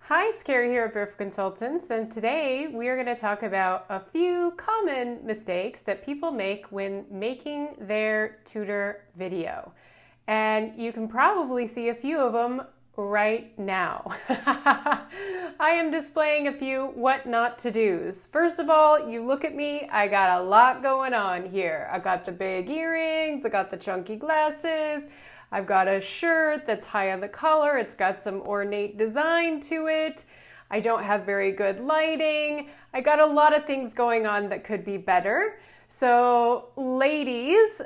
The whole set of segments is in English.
Hi, it's Carrie here at Verific Consultants, and today we are going to talk about a few common mistakes that people make when making their tutor video. And you can probably see a few of them right now. I am displaying a few what not to do's. First of all, you look at me, I got a lot going on here. I got the big earrings, I got the chunky glasses, I've got a shirt that's high on the collar. It's got some ornate design to it. I don't have very good lighting. I got a lot of things going on that could be better. So ladies,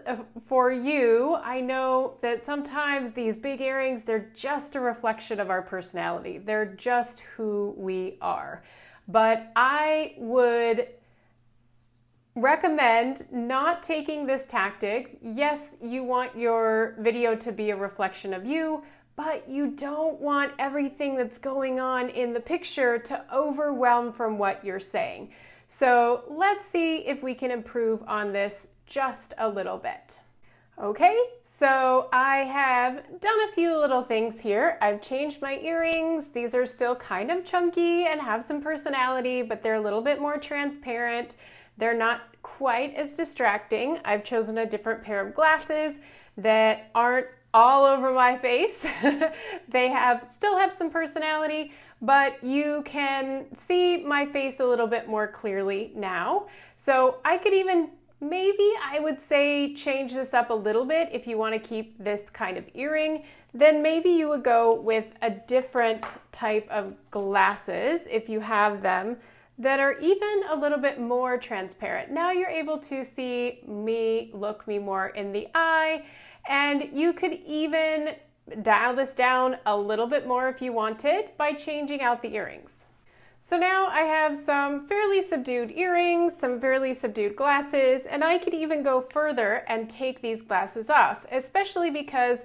for you, I know that sometimes these big earrings, they're just a reflection of our personality. They're just who we are. But I would recommend not taking this tactic. Yes, you want your video to be a reflection of you, but you don't want everything that's going on in the picture to overwhelm from what you're saying. So let's see if we can improve on this just a little bit. Okay, so I have done a few little things here. I've changed my earrings. These are still kind of chunky and have some personality, but they're a little bit more transparent. They're not quite as distracting. I've chosen a different pair of glasses that aren't all over my face. They still have some personality, but you can see my face a little bit more clearly now. So I could even, maybe I would say, change this up a little bit. If you want to keep this kind of earring, then maybe you would go with a different type of glasses if you have them that are even a little bit more transparent. Now you're able to see me, look me more in the eye, and you could even dial this down a little bit more if you wanted by changing out the earrings. So now I have some fairly subdued earrings, some fairly subdued glasses, and I could even go further and take these glasses off, especially because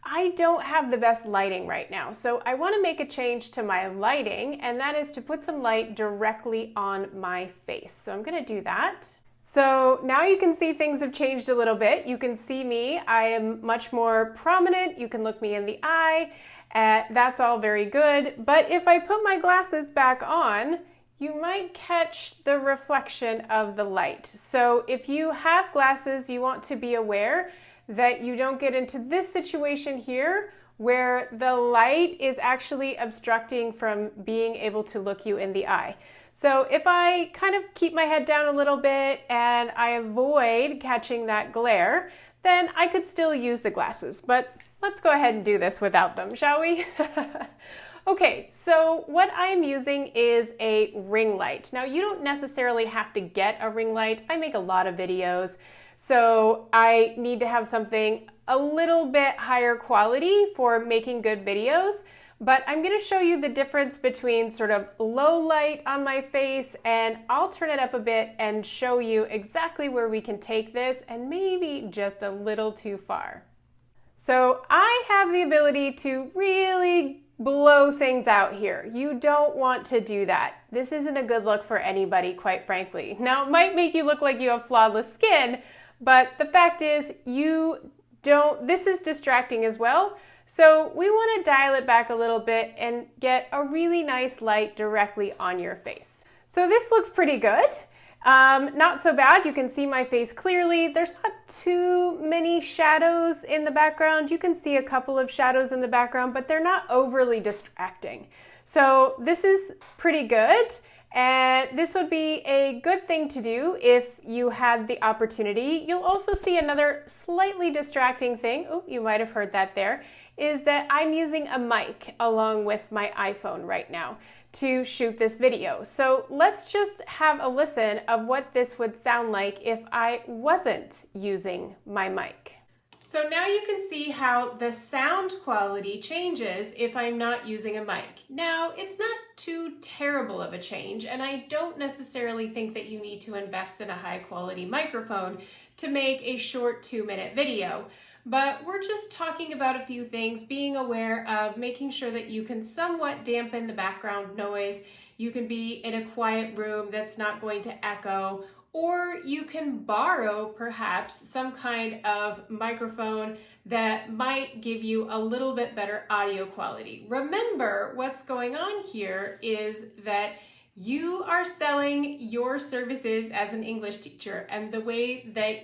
I don't have the best lighting right now. So I want to make a change to my lighting, and that is to put some light directly on my face. So I'm going to do that. So now you can see things have changed a little bit. You can see me. I am much more prominent. You can look me in the eye. That's all very good. But if I put my glasses back on, you might catch the reflection of the light. So if you have glasses, you want to be aware that you don't get into this situation here where the light is actually obstructing from being able to look you in the eye. So if I kind of keep my head down a little bit and I avoid catching that glare, then I could still use the glasses. But let's go ahead and do this without them, shall we? Okay, so what I'm using is a ring light. Now you don't necessarily have to get a ring light. I make a lot of videos, so I need to have something a little bit higher quality for making good videos. But I'm going to show you the difference between sort of low light on my face, and I'll turn it up a bit and show you exactly where we can take this and maybe just a little too far. So I have the ability to really blow things out here. You don't want to do that. This isn't a good look for anybody, quite frankly. Now, it might make you look like you have flawless skin, but the fact is this is distracting as well. So we want to dial it back a little bit and get a really nice light directly on your face. So this looks pretty good. Not so bad. You can see my face clearly. There's not too many shadows in the background. You can see a couple of shadows in the background, but they're not overly distracting. So this is pretty good. And this would be a good thing to do if you had the opportunity. You'll also see another slightly distracting thing. Oh, you might have heard that there, is that I'm using a mic along with my iPhone right now to shoot this video. So let's just have a listen of what this would sound like if I wasn't using my mic. So now you can see how the sound quality changes if I'm not using a mic. Now, it's not too terrible of a change, and I don't necessarily think that you need to invest in a high quality microphone to make a short 2-minute video. But we're just talking about a few things, being aware of making sure that you can somewhat dampen the background noise. You can be in a quiet room that's not going to echo, or you can borrow perhaps some kind of microphone that might give you a little bit better audio quality. Remember, what's going on here is that you are selling your services as an English teacher, and the way that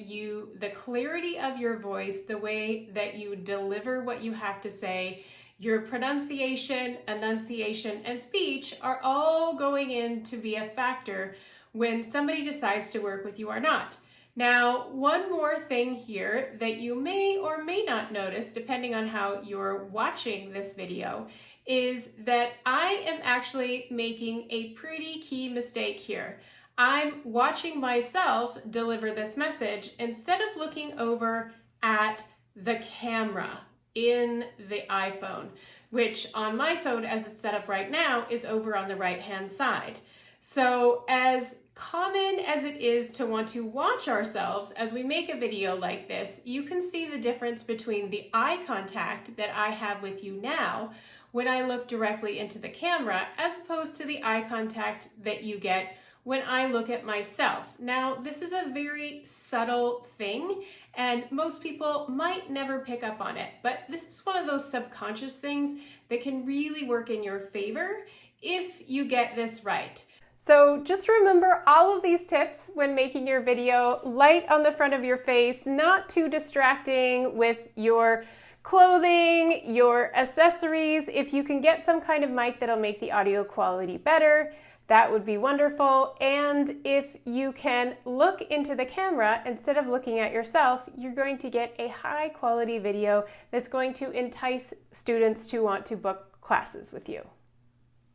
the clarity of your voice, the way that you deliver what you have to say, your pronunciation, enunciation, and speech are all going in to be a factor when somebody decides to work with you or not. Now, one more thing here that you may or may not notice, depending on how you're watching this video, is that I am actually making a pretty key mistake here. I'm watching myself deliver this message instead of looking over at the camera in the iPhone, which on my phone as it's set up right now is over on the right-hand side. So as common as it is to want to watch ourselves as we make a video like this, you can see the difference between the eye contact that I have with you now when I look directly into the camera as opposed to the eye contact that you get when I look at myself. Now, this is a very subtle thing and most people might never pick up on it, but this is one of those subconscious things that can really work in your favor if you get this right. So just remember all of these tips when making your video. Light on the front of your face, not too distracting with your clothing, your accessories. If you can get some kind of mic that'll make the audio quality better, that would be wonderful. And if you can look into the camera instead of looking at yourself, you're going to get a high quality video that's going to entice students to want to book classes with you.